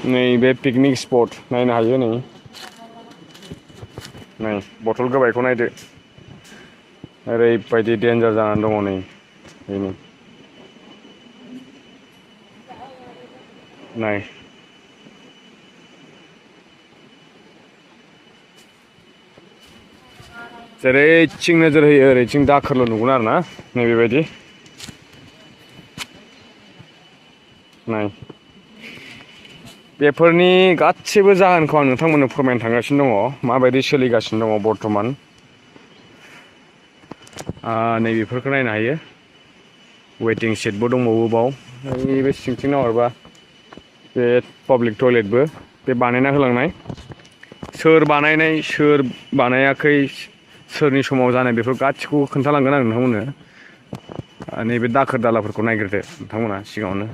नैबे picnic spot नायनो हायो नै नै बथल गोबायखौ नायदो ओरैबायदि डेन्जार जानानै दङ नै बेनो नाय जेरैथिं नोजोर होयो ओरैथिं दाखोरल' नुगोन आरो ना नैबेबायदि नाय बेफोरनि गासैबो जाहोनखौ आं नोंथांमोननो फोरमायनो थांगासिनो दङ माबायदि सोलिगासिनो दङ बर्थमान नैबेफोरखौ नायनो हायो वेटिं सिटबो दंबावो बाव नैबे सिंथिं नाहरबा बे पाब्लिक टयलेटबो बे बानायना होलांनाय सोर बानायनाय सोर बानायाखै सोरनि समाव जानाय बेफोर गासिखौबो खोन्थालांगोन आं नोंथांमोननो नैबे दाखोर दालाफोरखौ नायग्रोदो नोंथांमोना सिगाङावनो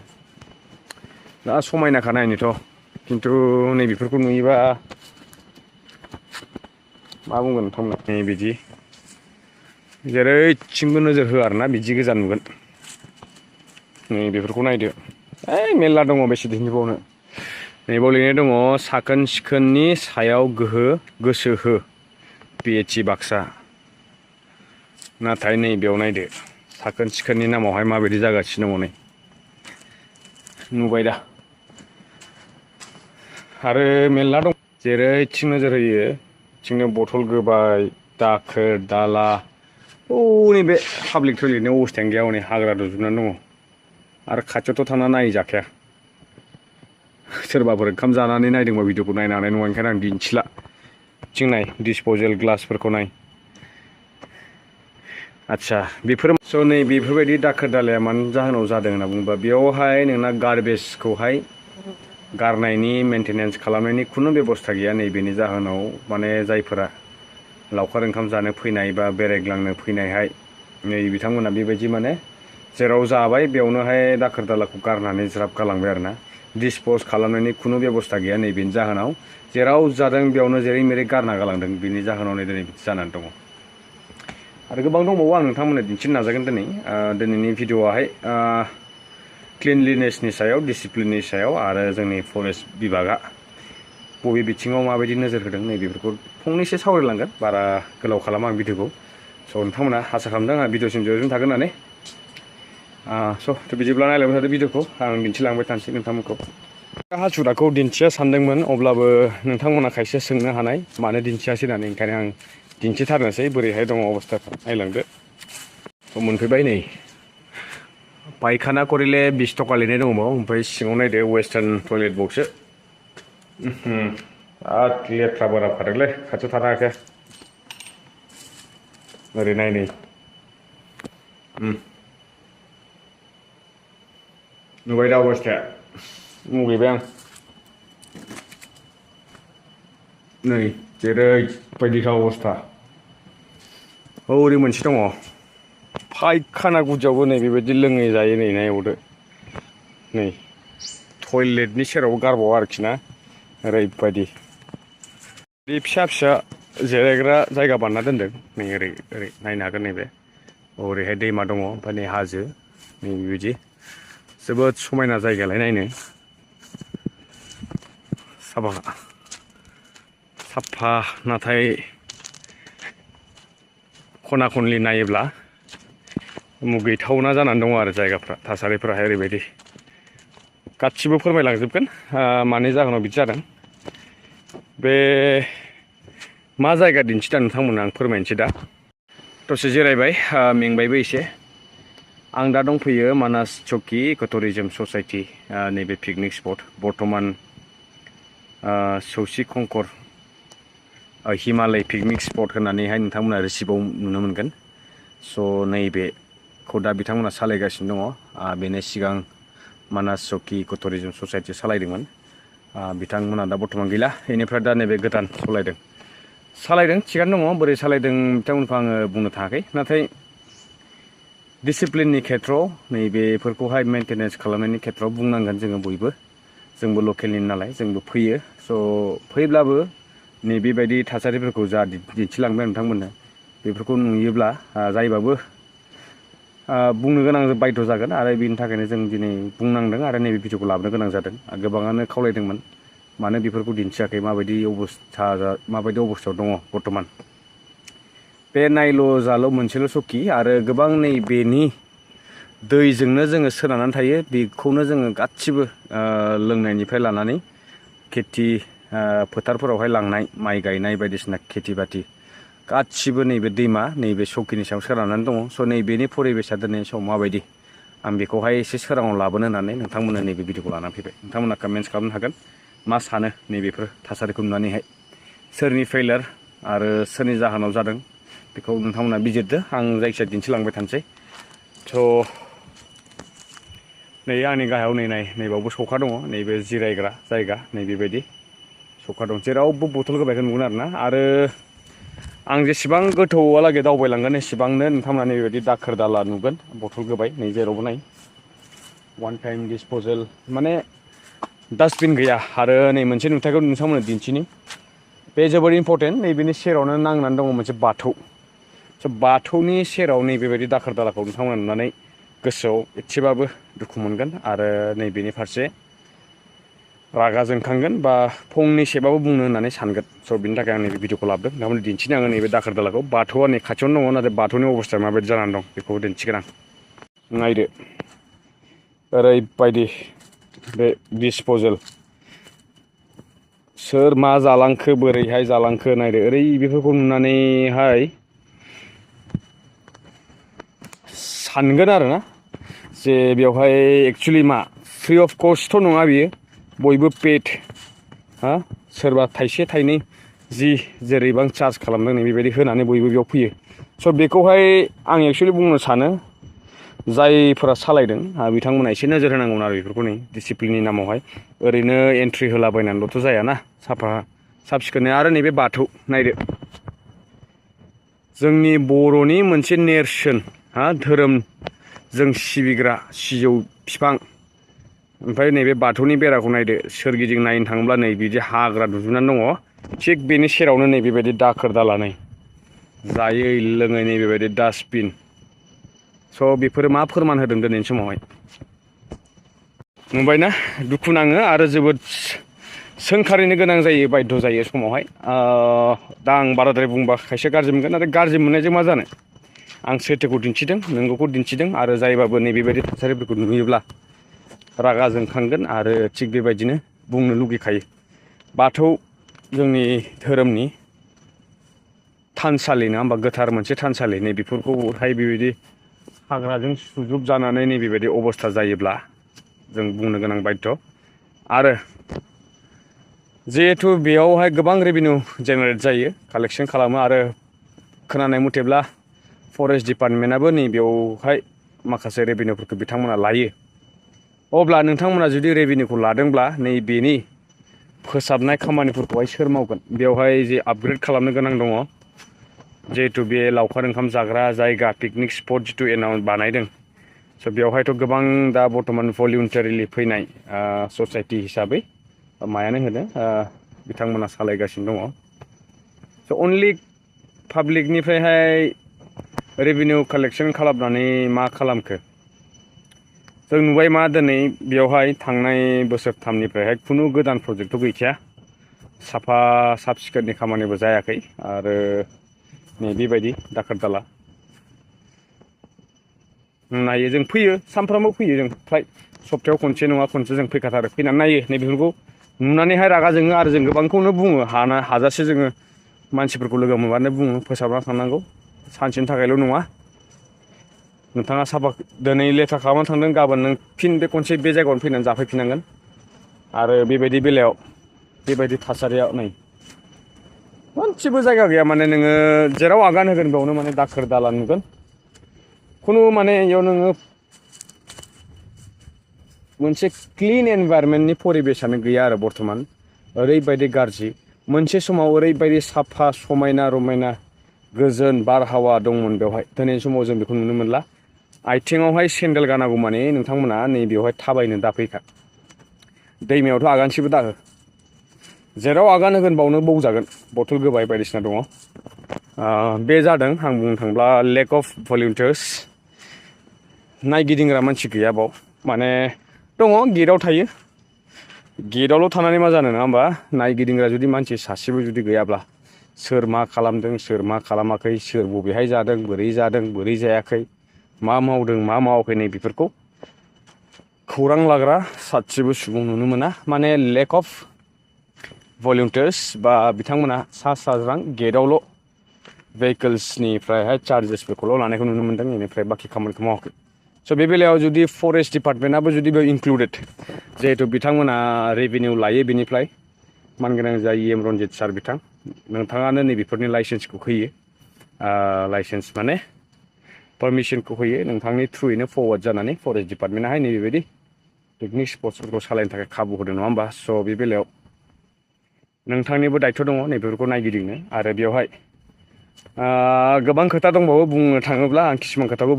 दा समायनाखा नायनोथ' खिन्थु नैबेफोरखौ नुयोबा मा बुंगोन नोंथांमोना नै बिदि जेरैथिंबो नोजोर होआ आरोना बिदि गोजान नुगोन नै बेफोरखौ नायदो ओइ मेरला दङ बेसे दिन्थिबावनो नैबाव लिरनाय दङ साखोन सिखोननि सायाव गोसो हो पिएचइ बाक्सा नाथाय नैबेयाव नायदो साखोन सिखोननि नामावहाय माबायदि जागासिनो दङ नै नुबाय दा आरो मेरला दं जेरैथिं नोजोर होयो थिंनो बथल गोबाय दाखोर दाला नैबे पाब्लिक टयलेटनि अबस्थायानो गैया हनै हाग्रा दुजोबनानै दङ आरो खाथियावथ' थांना नायहैजाखाया सोरबाफोर ओंखाम जानानै नायदोंबा भिडिअखौ नायनो हानाय नङा ओंखायनो आं दिन्थिला थिं नाय डिसपजेल ग्लासफोरखौ नाय आदसा बेफोर स' नै बेफोरबायदि दाखोर दालाया मानो जाहोनाव जादों होनना बुङोबा बेयावहाय नोंना गार्बेजखौहाय गारनायनि मेनटेनेन्स खालामनायनि खुनु बेबस्था गैया नैबेनि जाहोनाव माने जायफोरा लावखार ओंखाम जानो फैनाय बा बेरायग्लांनो फैनायहाय नै बिथांमोना बेबायदि माने जेराव जाबाय बेयावनोहाय दाखोर दालाखौ गारनानै ज्राब गालांबाय आरोना दिसपज खालामनायनि खुनु बेबस्था गैया नैबेनि जाहोनाव जेराव जादों बेयावनो जेरै मेरै गारना गालांदों बेनि जाहोनावनो दिनै बिदि जानानै दङ आरो गोबां दंबावो आं नोंथांमोननो दिन्थिनो नाजागोन दिनैनि भिडिअ'आहाय क्लिनलिनेसनि सायाव डिसिप्लिननि सायाव आरो जोंनि फरेस्ट बिभागा बबे बिथिङाव माबायदि नोजोर होदों नैबेफोरखौ फंनैसो सावरायलांगोन बारा गोलाव खालामा आं भिडिअखौ स' नोंथांमोना आसा खालामदों आंहा भिडिअसिम जोबजों थागोन होननानै स' बिदिब्ला नायलांबाय थादो भिडिअखौ आं दिन्थिलांबाय थानोसै नोंथांमोनखौ हासुदाखौ दिन्थिया सानदोंमोन अब्लाबो नोंथांमोना खायसे सोंनो हानाय मानो दिन्थियासै होननानै ओंखायनो आं दिन्थिथारनोसै बोरैहाय दङ अबस्थाफ्रा नायलांदो मोनफैबाय नै पायखाना करिले 20 टका लिरनाय दङ ओमफ्राय सिङाव नायदो वेस्टार्न टयलेट बावसो बिराद लेथ्रा बारा खारदोंलै खाथियाव थानो हायाखै ओरै नाय नै नुबाय दा अबस्थाया मुगैबाय आं नै जेरैबायदिखा अबस्था ओरै मोनसे दङ फायखाना गुदियावबो नै बेबायदि लोङै जायै नै नायबावदो नै टयलेटनि सेरावबो गारबावा आरोखि ना ओरैबायदि बे फिसा फिसा जिरायग्रा जायगा बानायना दोनदों नै ओरै ओरै नायनो हागोन नैबे ओरैहाय दैमा दङ ओमफ्राय नै हाजो नै बेबायदि जोबोद समायना जायगायालाय नायनो साफा नाथाय खना खनलि नायोब्ला मुगैथावना जानानै दङ आरो जायगाफ्रा थासारिफोराहाय ओरैबायदि गासिबो फोरमायलांजोबगोन मानि जाहोनाव बिदि जादों बे मा जायगा दिन्थिदों नोंथांमोननो आं फोरमायनोसै दा दसे जिरायबाय मेंबायबो एसे आं दा दंफैयो मानास चौकी इक' टुरिजम ससाइटि नैबे पिकनिक स्पट बर्थमान सौसि खंखर हिमालय पिकनिक स्पट होननानैहाय नोंथांमोना रिसिप्टआव नुनो मोनगोन स' नैबेखौ दा बिथांमोना सालायगासिनो दङ बेनो सिगां मानास चौकी इक' टुरिजम ससाइटि सालायदोंमोन बिथांमोना दा बर्थमान गैला बेनिफ्राय दा नैबे गोदान सालायदों थिगानो दङ बोरै सालायदों बिथांमोनखौ आङो बुंनो थाङाखै नाथाय डिसिप्लिननि खेथ्रआव नैबेफोरखौहाय मेनटेनेन्स खालामनायनि खेथ्रआव बुंनांगोन जोङो बयबो जोंबो लकेलनि नालाय जोंबो फैयो स' फैब्लाबो नैबेबायदि थासारिफोरखौ जा दिन्थिलांबाय नोंथांमोननो बेफोरखौ नुयोब्ला जायबाबो बुंनो गोनां बायद' जागोन आरो बेनि थाखायनो जों दिनै बुंनांदों आरो नैबे भिडिअखौ लाबोनो गोनां जादों। गोबाङानो खावलायदोंमोन मानो बेफोरखौ दिन्थियाखै माबायदि अबस्थायाव दङ बर्थमान। बे नायल' जाल' मोनसेल' सकि आरो गोबां नैबेनि दैजोंनो जोङो सोनारनानै थायो। बेखौनो जोङो गासिबो लोंनायनिफ्राय लानानै खेथि फोथारफोरावहाय लांनाय माइ गायनाय बायदिसिना खेथि बाथि गासिबो नैबे दैमा नैबे सकिनि सायाव सोनारनानै दङ। स' नैबेनि परिबेसा दिनैनि समाव माबायदि आं बेखौहाय एसे सोराङाव लाबोनो होननानै नोंथांमोननो नैबे भिडिअखौ लानानै फैबाय। नोंथांमोना कमेन्ट्स खालामनो हागोन मा सानो नैबेफोर थासारिखौ नुनानैहाय सोरनि फेइलार आरो सोरनि जाहोनाव जादों बेखौ नोंथांमोना बिजिरदो। आं जायखिजाया दिन्थिलांबाय थानोसै। स' नै आंनि गाहायाव नैबावबो सखा दङ। नैबे जिरायग्रा जायगा नैबेबायदि सखा दं। जेरावबो बथल गोबायखौ नुगोन आरो आं जेसेबां गोथौआलागै दावबायलांगोन एसेबांनो नोंथांमोना नैबायदि दाखोर दाला नुगोन बथल गोबाय नै जेरावबो नाय वान टाइम डिसप'जेल माने डास्टबिन गैया। आरो नै मोनसे नुथायखौ नोंथांमोननो दिन्थिनि बे जोबोर इम्परटेन्ट। नैबेनि सेरावनो नांनानै दङ मोनसे बाथौ। स' बाथौनि सेराव नैबेबायदि दाखोर दालाखौ नोंथांमोना नुनानै गोसोआव एसेबाबो दुखु मोनगोन आरो नैबेनि फारसे रागा जोंखांगोन बा फंनैसोबाबो बुंनो होननानै सानगोन। स' बिनि थाखाय आं नैबे भिडिअखौ लाबोदों। नोंथांमोन दिन्थिनो आङो नैबे दाखोर दालाखौ बाथौआ नै खाथियावनो दङ नाथाय बाथौनि अबस्थाया माबायदि जानानै दं बेखौ दिन्थिगोन आं। नायदो ओरैबायदि बे डिसप'जेल सोर मा जालांखो बोरैहाय जालांखो नायदो ओरै बेफोरखौ नुनानैहाय सानगोन आरोना जे बेवहाय एक्सुवेलि मा फ्रि अफ कस्ट नङा बियो बयबो पेड सोरबा थाइसे थाइनै जि जेरैबां चार्ज खालामदों नै बेबायदि होनानै बयबो बेयाव फैयो। स' बेखौहाय आं एक्सुवेलि बुंनो सानो जायफोरा सालायदों बिथांमोना एसे नोजोर होनांगौमोन आरो बेफोरखौ नै डिसिप्लिननि नामावहाय ओरैनो एन्ट्रि होलाबायनानैल'थ' जायाना साफ सिखोनै। आरो नैबे बाथौ नायदो जोंनि बर'नि मोनसे नेरसोन धोरोम जों सिबिग्रा सिजौ बिफां ओमफ्राय नैबे बाथौनि बेराखौ नायदो सोरगिदिं नायनो थाङोब्ला नै बिदि हाग्रा दुजोबनानै दङ। थिग बेनि सेरावनो नै बेबायदि दाखोर दाला नै जायै लोङै नै बेबायदि डास्टबिन। स' बेफोरो मा फोरमान होदों दिनैनि समावहाय नुबायना दुखु नाङो आरो जोबोद सोंखारिनो गोनां जायो बायध' जायो समावहाय। दा आं बाराद्राय बुंबा खायसे गाज्रि मोनगोन नाथाय गाज्रि मोननायजों मा जानो आं सैथोखौ दिन्थिदों नोंगौखौ दिन्थिदों आरो जायबाबो नैबेबायदि थासारिफोरखौ नुयोब्ला रागा जोंखांगोन आरो थिग बेबायदिनो बुंनो लुगैखायो। बाथौ जोंनि धोरोमनि थानसालि नङा होमबा गोथार मोनसे थानसालि नै बेफोरखौहाय बेबायदि हाग्राजों सुजुब जानानै नैबेबायदि अबस्था जायोब्ला जों बुंनो गोनां बायध'। आरो जिहेथु बेयावहाय गोबां रेभिनिउ जेनेरेट जायो कालेकसन खालामो आरो खोनानाय मथेब्ला फरेस्ट डिपार्टमेन्टआबो नैबेयावहाय माखासे रेभिनिउफोरखौ बिथांमोना लायो। अब्ला नोंथांमोना जुदि रेभिनिउखौ लादोंब्ला नैबेनि फोसाबनाय खामानिफोरखौहाय सोर मावगोन? बेवहाय जे आपग्रेड खालामनो गोनां दङ जिहेथु बे लावखार ओंखाम जाग्रा जायगा पिकनिक स्पट जिथु बानायदों। स' बेवहायथ' गोबां दा बर्थमान भलिउन्टारिलि फैनाय ससाइटि हिसाबै मायानो होनो बिथांमोना सालायगासिनो दङ। स' अनलि पाब्लिकनिफ्रायहाय रेभिनिउ कालेकसन खालामनानै मा खालामखो जों नुबाय मा दिनै बेवहाय थांनाय बोसोरथामनिफ्रायहाय खुनु गोदान प्रजेक्टथ' गैखाया। साफ सिखोननि खामानिबो जायाखै आरो नै बेबायदि दाखोर दाला नायो जों फैयो सानफ्रामबो फैयो जों फ्राय सप्तायाव खनसे नङा खनसे जों फैखाथारो फैनानै नायो नैबेफोरखौ नुनानैहाय रागा जोङो आरो जों गोबांखौनो बुङो हाजासे जोङो मानसिफोरखौ लोगो मोनबानो बुङो फोसाबना थांनांगौ सानसेनि थाखायल' नङा। नोंथाङा साफा दिनै लेथ्रा खालामनानै थांदों गाबोन नों फिन बे खनसे बे जायगायावनो फैनानै जाफैफिननांगोन। आरो बेबायदि बेलायाव बेबायदि थासारिया नै मोनसेबो जायगा गैया माने नोङो जेराव आगान होगोन बेयावनो माने दाखोर दाला नुगोन। खुनु माने इयाव नोङो मोनसे क्लिन एनभायरनमेन्टनि परिबेसानो गैया आरो बर्थमान ओरैबायदि गाज्रि। मोनसे समाव ओरैबायदि साफा समायना रमायना गोजोन बारहावा दंमोन बेवहाय दिनैनि समाव जों बेखौ नुनो मोनला। आथिङावहाय सेन्देल गानांगौ माने नोंथांमोना नैबेयावहाय थाबायनो दाफैखा दैमायावथ' आगानसेबो दाहो जेराव आगान होगोन बावनो बौजागोन बथल गोबाय बायदिसिना दङ। बे जादों आं बुंनो थांब्ला लेक अफ भलिउन्टार्स नायगिदिंग्रा मानसि गैया बाव माने दङ गेटआव थायो गेटआवल' थानानै मा जानो नङा होमबा नायगिदिंग्रा जुदि मानसि सासेबो जुदि गैयाब्ला सोर मा खालामदों सोर मा खालामाखै सोर बबेहाय जादों बोरै जायाखै मा मावदों मा मावाखै नै बेफोरखौ खौरां लाग्रा सासेबो सुबुं नुनो मोना माने लेक अफ भलिउन्टियार्स बा बिथांमोना सा साज्रां गेटआवल' भेहिकल्सनिफ्रायहाय चार्जेसफोरखौल' लानायखौ नुनो मोनदों बेनिफ्राय बाखि खामानिखौ मावाखै स' बे बेलायाव जुदि फरेस्ट डिपार्टमेन्टआबो जुदि बेयाव इनक्लुडेड जिहेतु बिथांमोना रेभिनिउ लायो बेनिफ्राय मानगोनां जाय एम रन्जित सार बिथां नोंथाङानो नैबेफोरनि लाइसेन्सखौ होयो लाइसेन्स माने पारमिसनखौ होयो नोंथांनि थ्रुयैनो फरवार्ड जानानै फरेस्ट डिपार्टमेन्टआहाय नैबेबायदि पिकनिक स्पट्सफोरखौ सालायनो थाखाय खाबु होदों नङा होमबा स' बे बेलायाव नोंथांनिबो दायथ' दङ नैबेफोरखौ नायगिदिंनो आरो बेवहाय गोबां खोथा दंबावो बुंनो थाङोब्ला आं किसुमान खोथाखौ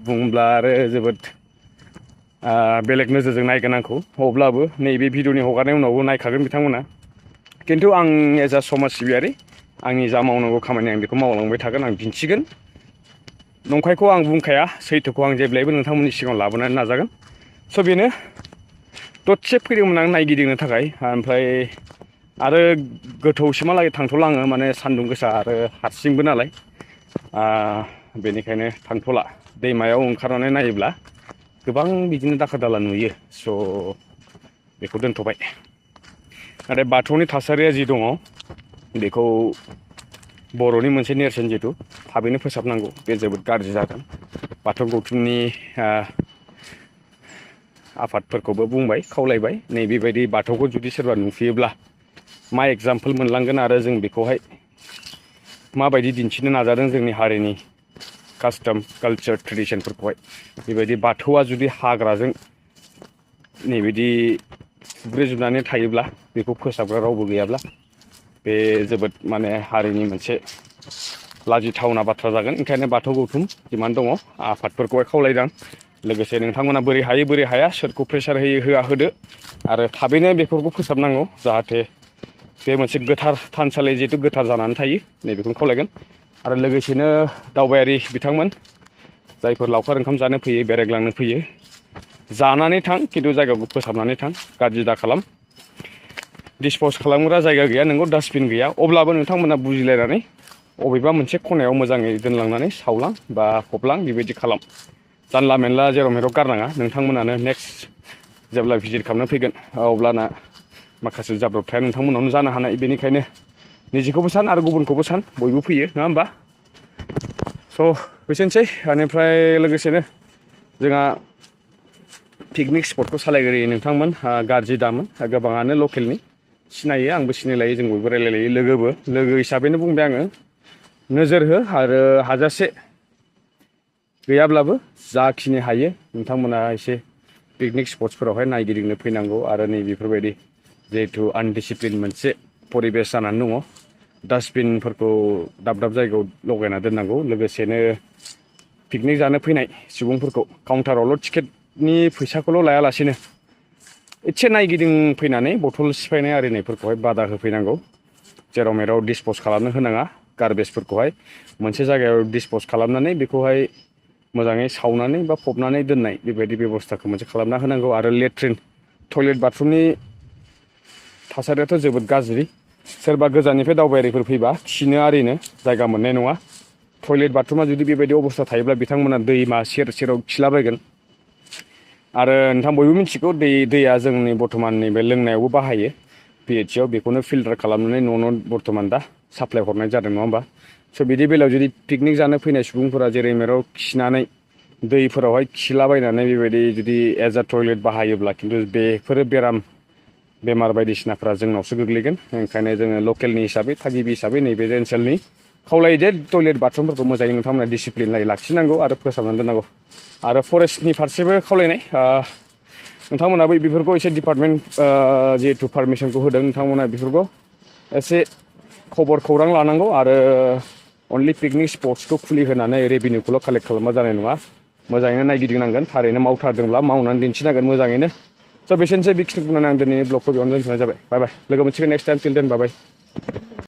बुंब्ला आरो जोबोद बेलेग नोजोरजों नायगोन आंखौ अब्लाबो नैबे भिडिअनि हगारनायनि उनावबो नायखागोन बिथांमोना खिन्थु आं एज आ समाज सिबियारि आंनि जा मावनांगौ खामानि आं बेखौ मावलांबाय थागोन आं दिन्थिगोन नंखायखौ आं बुंखाया सैथोखौ आं जेब्लायबो नोंथांमोननि सिगाङाव लाबोनानै नाजागोन स' बेनो दसे फैदोंमोन आं नायगिदिंनो थाखाय ओमफ्राय आरो गोथौसिमहालागै थांथ'ला आङो माने सान्दुं गोसा आरो हारसिंबो नालाय बेनिखायनो थांथ'ला दैमायाव ओंखारनानै नायोब्ला गोबां बिदिनो दाखोर दाला नुयो स' बेखौ दोनथ'बाय नाथाय बाथौनि थासारिया जि दङ बेखौ बर'नि मोनसे नेरसोन जिहेतु थाबैनो फोसाबनांगौ बे जोबोद गाज्रि जादों बाथौ गौथुमनि आफादफोरखौबो बुंबाय खावलायबाय नैबेबायदि बाथौखौ जुदि सोरबा नुफैयोब्ला मा एग्जाम्पोल मोनलांगोन आरो जों बेखौहाय माबायदि दिन्थिनो नाजादों जोंनि हारिनि कास्टम कालचार ट्रेडिसनफोरखौहाय बेबायदि बाथौआ जुदि हाग्राजों नैबायदि बुग्रेजोबनानै थायोब्ला बेखौ फोसाबग्रा रावबो गैयाब्ला बे जोबोद माने हारिनि मोनसे लाजिथावना बाथ्रा जागोन ओंखायनो बाथौ गौथुम जिमान दङ आफादफोरखौहाय खावलायदों लोगोसे नोंथांमोना बोरै हायो बोरै हाया सोरखौ प्रेसार होदो आरो थाबैनो बेफोरखौ फोसाबनांगौ जाहाथे बे मोनसे गोथार थानसालि जिहेतु गोथार जानानै थायो नैबेखौनो खावलायगोन आरो लोगोसेनो दावबायारि बिथांमोन जायफोर लावखार ओंखाम जानो फैयो बेरायग्लांनो फैयो जानानै थां खिन्थु जायगाखौ फोसाबनानै थां गाज्रि दा खालाम दिसपस खालामग्रा जायगा गैया नोंगौ डास्टबिन गैया अब्लाबो नोंथांमोना बुजिलायनानै अबेबा मोनसे खनायाव मोजाङै दोनलांनानै सावलां बा फबलां बेबायदि खालाम जानला मेनला जेराव मेराव गारनाङा नोंथांमोनानो नेक्स्ट जेब्ला भिजिट खालामनो फैगोन अब्लाना माखासे जाब्रबथाया नोंथांमोनावनो जानो हानाय बेनिखायनो निजेखौबो सान आरो गुबुनखौबो सान बयबो फैयो नङा होमबा स' बेसेनोसै बेनिफ्राय लोगोसेनो जोंहा पिकनिक स्पटखौ सालायगिरि नोंथांमोन गाज्रि दामोन गोबाङानो लकेलनि सिनायो आंबो सिनायलायो जों बयबो रायलायलायो लोगो हिसाबैनो बुंबाय आङो नोजोर हो आरो हाजासे गैयाब्लाबो जाखिनि हायो नोंथांमोना एसे पिकनिक स्पट्सफोरावहाय नायगिदिंनो फैनांगौ आरो नै बेफोरबायदि जिहेतु आनडिसिप्लिन मोनसे परिबेस जानानै दङ डास्टबिनफोरखौ दाब दाब जायगायाव लगायना दोननांगौ लोगोसेनो पिकनिक जानो फैनाय सुबुंफोरखौ काउन्टारावल' टिकेटनि फैसाखौल' लायालासेनो एसे नायगिदिं फैनानै बथल सिफायनाय आरिनायफोरखौहाय बादा होफैनांगौ जेराव मेराव डिसपस खालामनो होनाङा गार्बेजफोरखौहाय मोनसे जायगायाव डिसपस खालामनानै बेखौहाय मोजाङै सावनानै बा फबनानै दोननाय बेबायदि बेब'स्थाखौ मोनसे खालामना होनांगौ आरो लेट्रिन टयलेट बाथरुमनि थासारियाथ' जोबोद गाज्रि सोरबा गोजाननिफ्राय दावबायारिफोर फैबा खिनो आरिनो जायगा मोननाय नङा टयलेट बाथरुमा जुदि बेबायदि अबस्था थायोब्ला बिथांमोना दैमा सेराव खिलाबायगोन आरो नोंथां बयबो मिथिगौ दैया जोंनि बर्थमान नैबे लोंनायावबो बाहायो पिएचसिआव बेखौनो फिल्टार खालामनानै न' बर्थमान दा साप्लाय हरनाय जादों नङा होमबा स' बिदि बेलायाव जुदि पिकनिक जानो फैनाय सुबुंफोरा जेरै मेराव खिनानै दैफोरावहाय खिलाबायनानै बेबायदि जुदि एज आ टयलेट बाहायोब्ला खिन्थु बेफोरो बेमार बायदिसिनाफ्रा जोंनावसो गोग्लैगोन ओंखायनो जोङो लकेलनि हिसाबै थागिबि हिसाबै नैबे ओनसोलनि खावलायो जे टयलेट बाथरुमफोरखौ मोजाङै नोंथांमोना डिसिप्लिनै लाखिनांगौ आरो फोसाबनानै दोननांगौ आरो फरेस्टनि फारसेबो खावलायनाय नोंथांमोनाबो बेफोरखौ एसे डिपार्टमेन्ट जिहेतु पारमिसनखौ होदों नोंथांमोना बेफोरखौ एसे खौरां लानांगौ आरो अनलि पिकनिक स्पट्सखौ खुलिहोनानै रेभिनिउखौल' कालेक्ट खालामबा जानाय नङा मोजाङैनो नायगिदिंनांगोन थारैनो मावथारदोंब्ला मावनानै दिन्थिनांगोन मोजाङैनो स' बेसेनोसै बेखिनिखौ बुंनानै आं दिनैनि ब्लगखौ बेयावनो दोनथ'नाय जाबाय बाय बाय लोगो मोनसिगोन नेक्स्ट टाइम टिल देन बाय बाय